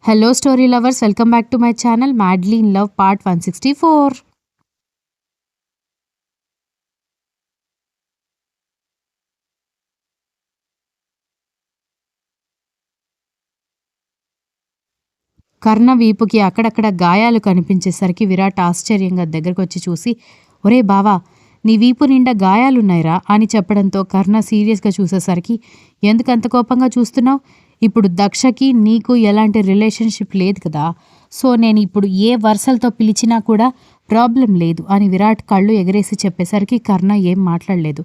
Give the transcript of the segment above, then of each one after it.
Hello, story lovers. Welcome back to my channel, Madly in Love, part 164. కర్ణ వీపుకి అక్కడక్కడ గాయాలు కనిపించేసరికి విరాట్ ఆశ్చర్యంగా దగ్గరకొచ్చి చూసి, ఒరే బావా, నీ వీపు నిండా గాయాలున్నాయిరా అని చెప్పడంతో కర్ణ సీరియస్గా చూసేసరికి, ఎందుకంత కోపంగా చూస్తున్నావు? ఇప్పుడు దక్షకి నీకు ఎలాంటి రిలేషన్షిప్ లేదు కదా, సో నేను ఇప్పుడు ఏ వరుసలతో పిలిచినా కూడా ప్రాబ్లం లేదు అని విరాట్ కళ్ళు ఎగరేసి చెప్పేసరికి కర్ణ ఏం మాట్లాడలేదు.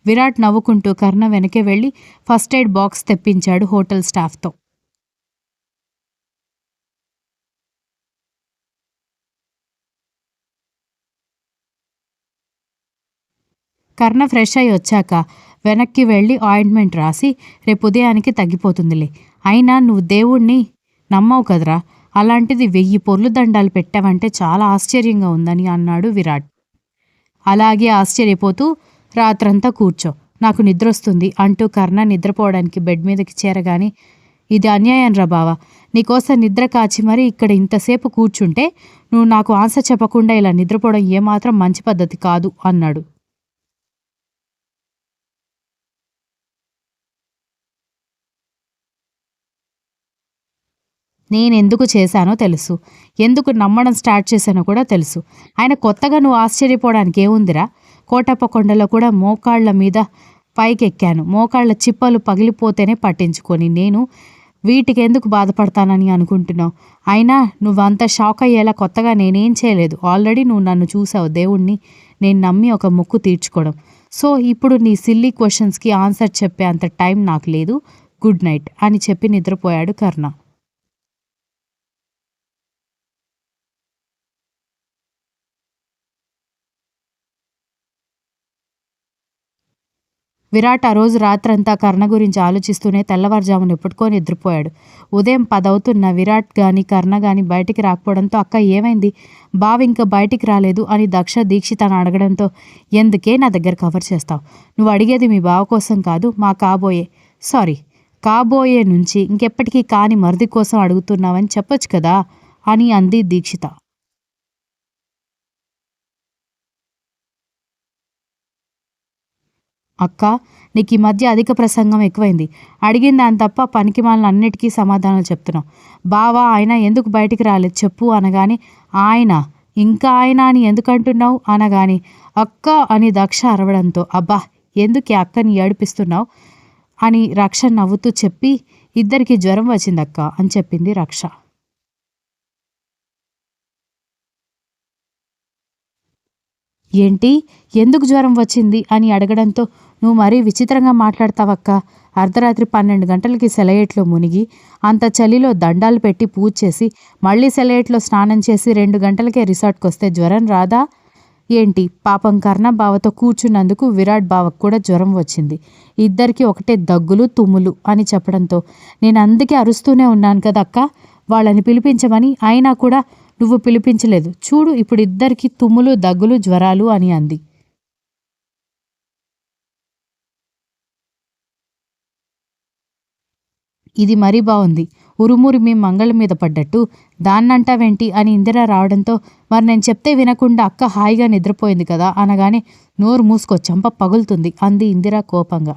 విరాట్ నవ్వుకుంటూ కర్ణ వెనకే వెళ్ళి ఫస్ట్ ఎయిడ్ బాక్స్ తెప్పించాడు హోటల్ స్టాఫ్తో. కర్ణ ఫ్రెష్ అయి వచ్చాక వెనక్కి వెళ్ళి ఆయింట్మెంట్ రాసి, రేపు ఉదయానికి తగ్గిపోతుందిలే, అయినా నువ్వు దేవుణ్ణి నమ్మవు కదరా, అలాంటిది 1000 పొర్లు దండాలు పెట్టావంటే చాలా ఆశ్చర్యంగా ఉందని అన్నాడు విరాట్. అలాగే ఆశ్చర్యపోతూ, రాత్రంతా కూర్చో, నాకు నిద్రొస్తుంది అంటూ కర్ణ నిద్రపోవడానికి బెడ్ మీదకి చేరగానే, ఇది అన్యాయం రా బావా, నీకోసం నిద్ర కాచి మరీ ఇక్కడ ఇంతసేపు కూర్చుంటే నువ్వు నాకు ఆన్సర్ చెప్పకుండా ఇలా నిద్రపోవడం ఏమాత్రం మంచి పద్ధతి కాదు అన్నాడు. నేనెందుకు చేశానో తెలుసు, ఎందుకు నమ్మడం స్టార్ట్ చేశానో కూడా తెలుసు. ఆయన కొత్తగా నువ్వు ఆశ్చర్యపోవడానికి ఏముందిరా, కోటప్ప కొండలో కూడా మోకాళ్ల మీద పైకెక్కాను, మోకాళ్ల చిప్పలు పగిలిపోతేనే పట్టించుకొని నేను వీటికెందుకు బాధపడతానని అనుకుంటున్నావు? అయినా నువ్వంత షాక్ అయ్యేలా కొత్తగా నేనేం చేయలేదు, ఆల్రెడీ నువ్వు నన్ను చూసావు దేవుణ్ణి నేను నమ్మి ఒక మొక్కు తీర్చుకోవడం. సో ఇప్పుడు నీ సిల్లీ క్వశ్చన్స్కి ఆన్సర్ చెప్పే అంత టైం నాకు లేదు, గుడ్ నైట్ అని చెప్పి నిద్రపోయాడు కర్ణ. విరాట్ ఆ రోజు రాత్రంతా కర్ణ గురించి ఆలోచిస్తూనే తెల్లవారుజామున ఎప్పుడుకో నిద్రపోయాడు. ఉదయం 10 అవుతున్న విరాట్ గాని కర్ణ గాని బయటికి రాకపోవడంతో, అక్క ఏమైంది, బావ ఇంకా బయటికి రాలేదు అని దక్ష దీక్షితను అడగడంతో, ఎందుకే నా దగ్గర కవర్ చేస్తావు, నువ్వు అడిగేది మీ బావ కోసం కాదు, మా కాబోయే నుంచి ఇంకెప్పటికీ కాని మరిది కోసం అడుగుతున్నావని చెప్పొచ్చు కదా అని అంది దీక్షిత. అక్క, నీకు ఈ మధ్య అధిక ప్రసంగం ఎక్కువైంది, అడిగిన దాని తప్ప పనికిమాలిన అన్నిటికీ సమాధానాలు చెప్తున్నావు. బావా ఆయన ఎందుకు బయటికి రాలేదు చెప్పు అనగానే, ఆయన ఇంకా ఆయన అని ఎందుకంటున్నావు అనగానే, అక్క అని దక్ష అరవడంతో, అబ్బా ఎందుకే అక్కని ఏడిపిస్తున్నావు అని రక్ష నవ్వుతూ చెప్పి, ఇద్దరికి జ్వరం వచ్చిందక్క అని చెప్పింది రక్ష. ఏంటి, ఎందుకు జ్వరం వచ్చింది అని అడగడంతో, నువ్వు మరీ విచిత్రంగా మాట్లాడతావక్క, అర్ధరాత్రి 12 గంటలకి సెలయేట్లో మునిగి అంత చలిలో దండాలు పెట్టి పూజ చేసి మళ్ళీ సెలయేట్లో స్నానం చేసి 2 గంటలకే రిసార్ట్కి వస్తే జ్వరం రాదా ఏంటి? పాపం కర్ణ బావతో కూర్చున్నందుకు విరాట్ బావకు కూడా జ్వరం వచ్చింది, ఇద్దరికి ఒకటే దగ్గులు తుమ్ములు అని చెప్పడంతో, నేను అందుకే అరుస్తూనే ఉన్నాను కదక్క వాళ్ళని పిలిపించమని, అయినా కూడా నువ్వు పిలిపించలేదు, చూడు ఇప్పుడు ఇద్దరికి తుమ్ములు దగ్గులు జ్వరాలు అని అంది. ఇది మరీ బాగుంది, ఉరుమురి మీ మంగళ మీద పడ్డట్టు దాన్నంటావేంటి అని ఇందిర రావడంతో, మరి నేను చెప్తే వినకుండా అక్క హాయిగా నిద్రపోయింది కదా అనగానే, నోరు మూసుకో చంప పగులుతుంది అంది ఇందిర కోపంగా.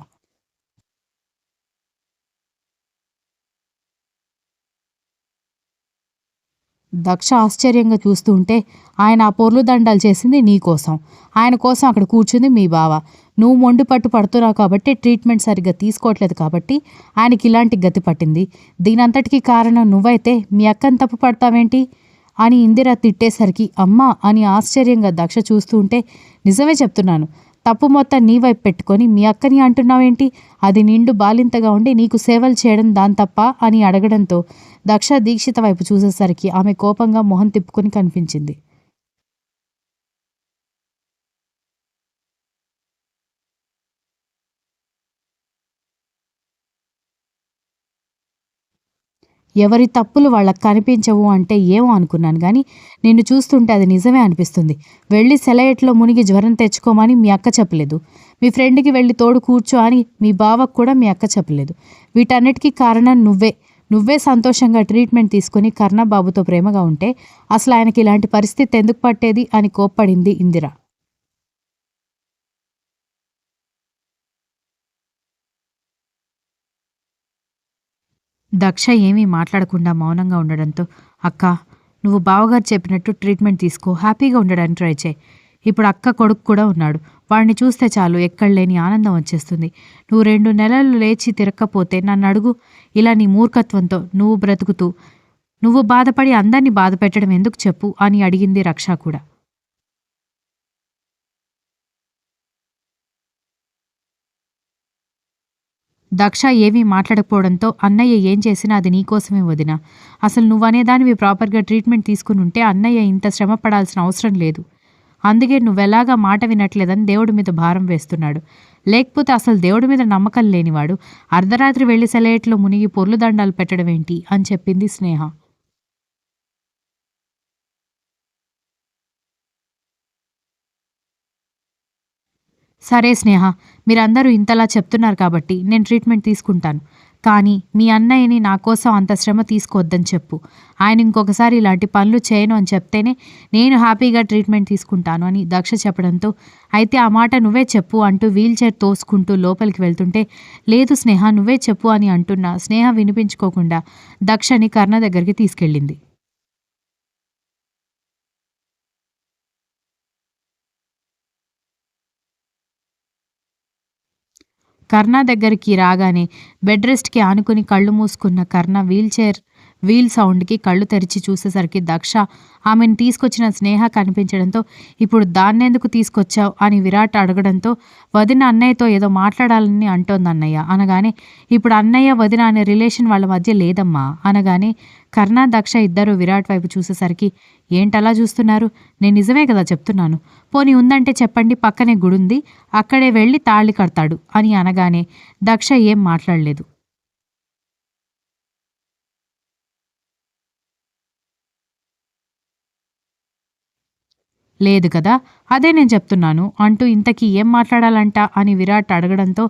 దక్ష ఆశ్చర్యంగా చూస్తూ ఉంటే, ఆయన ఆ పొర్లు దండాలు చేసింది నీకోసం, ఆయన కోసం అక్కడ కూర్చుంది మీ బావ, నువ్వు మొండి పట్టు పడుతున్నావు కాబట్టి, ట్రీట్మెంట్ సరిగ్గా తీసుకోవట్లేదు కాబట్టి ఆయనకి ఇలాంటి గతి పట్టింది, దీనంతటికీ కారణం నువ్వైతే మీ అక్కని తప్పు పడతావేంటి అని ఇందిర తిట్టేసరికి, అమ్మా అని ఆశ్చర్యంగా దక్ష చూస్తూ ఉంటే, నిజమే చెప్తున్నాను, తప్పు మొత్తం నీ వైపు పెట్టుకొని మీ అక్కని అంటున్నావేంటి, అది నిండు బాలింతగా ఉండి నీకు సేవలు చేయడం దాని తప్ప అని అడగడంతో దక్ష దీక్షిత వైపు చూసేసరికి ఆమె కోపంగా మొహం తిప్పుకొని కనిపించింది. ఎవరి తప్పులు వాళ్ళకి కనిపించవు అంటే ఏమో అనుకున్నాను కానీ, నిన్ను చూస్తుంటే అది నిజమే అనిపిస్తుంది. వెళ్ళి సెలయేట్లో మునిగి జ్వరం తెచ్చుకోమని మీ అక్క చెప్పలేదు, మీ ఫ్రెండ్కి వెళ్ళి తోడు కూర్చో అని మీ బావకు కూడా మీ అక్క చెప్పలేదు, వీటన్నిటికీ కారణం నువ్వే, నువ్వే సంతోషంగా ట్రీట్మెంట్ తీసుకుని కర్ణబాబుతో ప్రేమగా ఉంటే అసలు ఆయనకి ఇలాంటి పరిస్థితి ఎందుకు పట్టేది అని కోప్పడింది ఇందిర. దక్ష ఏమీ మాట్లాడకుండా మౌనంగా ఉండడంతో, అక్కా, నువ్వు బావగారు చెప్పినట్టు ట్రీట్మెంట్ తీసుకో, హ్యాపీగా ఉండడానికి ట్రై చేయి. ఇప్పుడు అక్క కొడుకు కూడా ఉన్నాడు. వాడిని చూస్తే చాలు ఎక్కడలేని ఆనందం వచ్చేస్తుంది. నువ్వు 2 నెలలు లేచి తిరక్కపోతే నన్నడుగు. ఇలా నీ మూర్ఖత్వంతో నువ్వు బ్రతుకుతూ, నువ్వు బాధపడి అందరినీ బాధ పెట్టడం ఎందుకు చెప్పు అని అడిగింది రక్ష కూడా. దక్ష ఏమీ మాట్లాడకపోవడంతో, అన్నయ్య ఏం చేసినా అది నీకోసమే వదినా. అసలు నువ్వనేదానివి ప్రాపర్‌గా ట్రీట్మెంట్ తీసుకునుంటే అన్నయ్య ఇంత శ్రమ పడాల్సిన అవసరం లేదు. అందుకే నువ్వెలాగా మాట వినట్లేదని దేవుడి మీద భారం వేస్తున్నాడు. లేకపోతే అసలు దేవుడి మీద నమ్మకం లేనివాడు అర్ధరాత్రి వెళ్లి సెలయేట్లో మునిగి పొర్లు దండాలు పెట్టడమేంటి అని చెప్పింది స్నేహ. సరే స్నేహ, మీరందరూ ఇంతలా చెప్తున్నారు కాబట్టి నేను ట్రీట్మెంట్ తీసుకుంటాను. కానీ మీ అన్నయ్యని నా కోసం అంత శ్రమ తీసుకోవద్దని చెప్పు. ఆయన ఇంకొకసారి ఇలాంటి పనులు చేయను అని చెప్తేనే నేను హ్యాపీగా ట్రీట్మెంట్ తీసుకుంటాను అని దక్ష చెప్పడంతో, అయితే ఆ మాట నువ్వే చెప్పు అంటూ వీల్‌చైర్ తోసుకుంటూ లోపలికి వెళ్తుంటే, లేదు స్నేహ నువ్వే చెప్పు అని అంటున్నా స్నేహ వినిపించుకోకుండా దక్షని కర్ణ దగ్గరికి తీసుకెళ్ళింది. కర్ణ దగ్గరికి రాగానే బెడ్ రెస్ట్‌కి ఆనుకుని కళ్ళు మూసుకున్న కర్ణ వీల్ సౌండ్‌కి కళ్ళు తెరిచి చూసేసరికి దక్ష ఆమెను తీసుకొచ్చిన స్నేహ కనిపించడంతో, ఇప్పుడు దాన్నెందుకు తీసుకొచ్చావు అని విరాట్ అడగడంతో, వదిన అన్నయ్యతో ఏదో మాట్లాడాలని అంటోందన్నయ్య అనగానే, ఇప్పుడు అన్నయ్య, వదిన అనే రిలేషన్ వాళ్ళ మధ్య లేదమ్మా అనగానే, కర్ణ, దక్ష ఇద్దరూ విరాట్ వైపు చూసేసరికి, ఏంటలా చూస్తున్నారు? నేను నిజమే కదా చెప్తున్నాను. పోనీ ఉందంటే చెప్పండి, పక్కనే గుడుంది. అక్కడే వెళ్ళి తాళి కడతాడు అని అనగానే దక్ష ఏం మాట్లాడలేదు. లేదు కదా! అదే నేను చెప్తున్నాను అంటూ ఇంతకీ ఏం మాట్లాడాలంట అని విరాట్ అడగడంతో,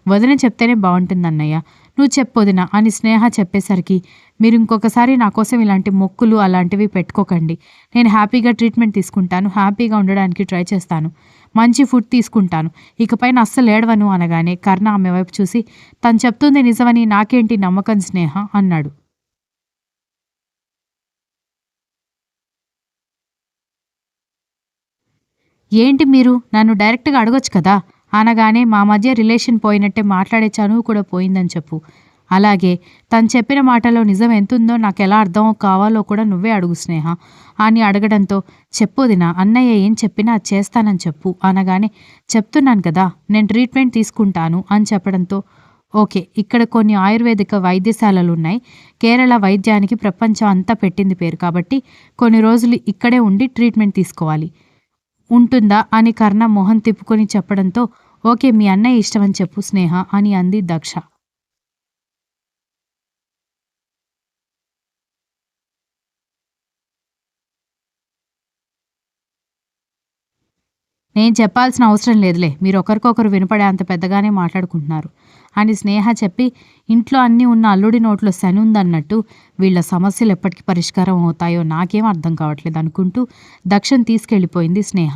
వదిన చెప్తేనే బావుంటుందన్నయ్య. నువ్వు చెప్పొదిన అని స్నేహ చెప్పేసరికి, మీరు ఇంకొకసారి నా కోసం ఇలాంటి మొక్కులు అలాంటివి పెట్టుకోకండి. నేను హ్యాపీగా ట్రీట్మెంట్ తీసుకుంటాను. హ్యాపీగా ఉండడానికి ట్రై చేస్తాను. మంచి ఫుడ్ తీసుకుంటాను. ఇకపైన అస్సలు ఏడవను అనగానే కర్ణ ఆమె వైపు చూసి, తను చెప్తుంది నిజమని నాకేంటి నమ్మకం స్నేహ అన్నాడు. ఏంటి మీరు నన్ను డైరెక్ట్‌గా అడగొచ్చు కదా! అనగానే మా మధ్య రిలేషన్ పోయినట్టే మాట్లాడే చనువు కూడా పోయిందని చెప్పు. అలాగే తను చెప్పిన మాటలో నిజం ఎంతుందో నాకెలా అర్థం కావాలో కూడా నువ్వే అడుగు స్నేహ అని అడగడంతో, చెప్పొదినా అన్నయ్య ఏం చెప్పినా అది చేస్తానని చెప్పు అనగానే, చెప్తున్నాను కదా నేను ట్రీట్మెంట్ తీసుకుంటాను అని చెప్పడంతో, ఓకే. ఇక్కడ కొన్ని ఆయుర్వేదిక వైద్యశాలలున్నాయి. కేరళ వైద్యానికి ప్రపంచం అంతా పెట్టింది పేరు కాబట్టి కొన్ని రోజులు ఇక్కడే ఉండి ట్రీట్మెంట్ తీసుకోవాలి. ఉంటుందా అని కర్ణ మొహం తిప్పుకొని చెప్పడంతో, ఓకే మీ అన్నయ్య ఇష్టమని చెప్పు స్నేహ అని అంది దక్ష. నేను చెప్పాల్సిన అవసరం లేదులే. మీరొకరికొకరు వినపడే అంత పెద్దగానే మాట్లాడుకుంటున్నారు అని స్నేహ చెప్పి, ఇంట్లో అన్నీ ఉన్న అల్లుడి నోట్లో శనుందన్నట్టు వీళ్ళ సమస్యలు ఎప్పటికి పరిష్కారం అవుతాయో నాకేం అర్థం కావట్లేదు అనుకుంటూ దక్షని తీసుకెళ్ళిపోయింది స్నేహ.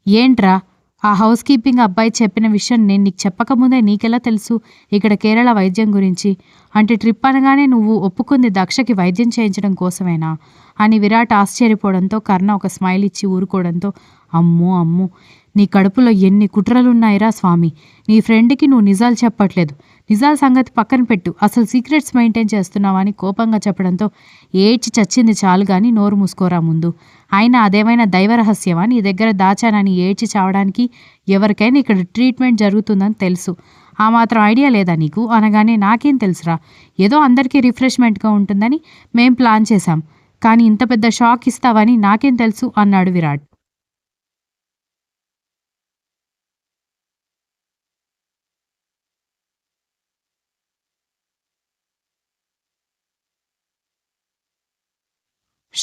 ఏంట్రా? ఆ హౌస్ కీపింగ్ అబ్బాయి చెప్పిన విషయం నేను నీకు చెప్పకముందే నీకెలా తెలుసు ఇక్కడ కేరళ వైద్యం గురించి? అంటే ట్రిప్ అనగానే నువ్వు ఒప్పుకుంది దక్షకి వైద్యం చేయించడం కోసమేనా? అని విరాట్ ఆశ్చర్యపోవడంతో కర్ణ ఒక స్మైల్ ఇచ్చి ఊరుకోవడంతో, అమ్మో! అమ్మో! నీ కడుపులో ఎన్ని కుట్రలున్నాయిరా స్వామి! నీ ఫ్రెండ్‌కి నువ్వు నిజాలు చెప్పట్లేదు. నిజాల సంగతి పక్కన పెట్టు. అసలు సీక్రెట్స్ మెయింటైన్ చేస్తున్నావా అని కోపంగా చెప్పడంతో, ఏడ్చి చచ్చింది చాలు గాని నోరు మూసుకోరా ముందు. అయినా అదేమైనా దైవ రహస్యమా నీ దగ్గర దాచానని ఏడ్చి చావడానికి? ఎవరికైనా ఇక్కడ ట్రీట్మెంట్ జరుగుతుందని తెలుసు. ఆ మాత్రం ఐడియా లేదా నీకు? అనగానే నాకేం తెలుసురా! ఏదో అందరికీ రిఫ్రెష్‌మెంట్‌గా ఉంటుందని మేం ప్లాన్ చేశాం. కానీ ఇంత పెద్ద షాక్ ఇస్తావని నాకేం తెలుసు అన్నాడు విరాట్.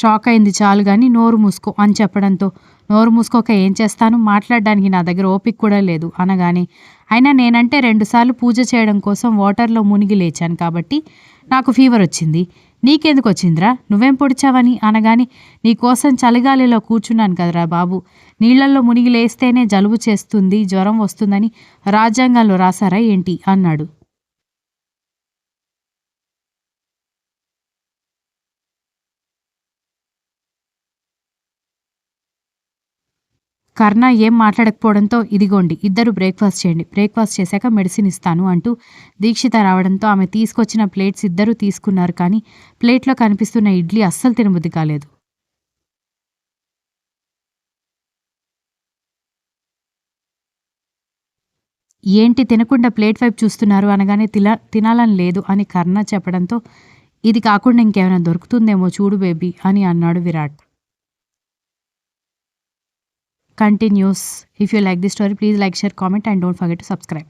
షాక్ అయింది చాలు గాని నోరు మూసుకో అని చెప్పడంతో నోరు మూసుకోక ఏం చేస్తాను, మాట్లాడడానికి నా దగ్గర ఓపిక కూడా లేదు అనగానే, అయినా నేనంటే 2 సార్లు పూజ చేయడం కోసం వాటర్లో మునిగి లేచాను కాబట్టి నాకు ఫీవర్ వచ్చింది, నీకెందుకు వచ్చిందిరా, నువ్వేం పొడిచావని అనగానే, నీకోసం చలిగాలిలో కూర్చున్నాను కదరా బాబు, నీళ్లల్లో మునిగి లేస్తేనే జలుబు చేస్తుంది, జ్వరం వస్తుందని రాజ్యాంగంలో రాశారా ఏంటి అన్నాడు. కర్ణ ఏం మాట్లాడకపోవడంతో, ఇదిగోండి ఇద్దరు బ్రేక్ఫాస్ట్ చేయండి, బ్రేక్ఫాస్ట్ చేశాక మెడిసిన్ ఇస్తాను అంటూ దీక్షిత రావడంతో ఆమె తీసుకొచ్చిన ప్లేట్స్ ఇద్దరూ తీసుకున్నారు. కానీ ప్లేట్లో కనిపిస్తున్న ఇడ్లీ అస్సలు తినబుద్ధి కాలేదు. ఏంటి తినకుండా ప్లేట్ వైపు చూస్తున్నారు అనగానే, తినాలని లేదు అని కర్ణ చెప్పడంతో, ఇది కాకుండా ఇంకేమైనా దొరుకుతుందేమో చూడు బేబీ అని అన్నాడు Virat. Continues. If you like this story, please like, share, comment and don't forget to subscribe.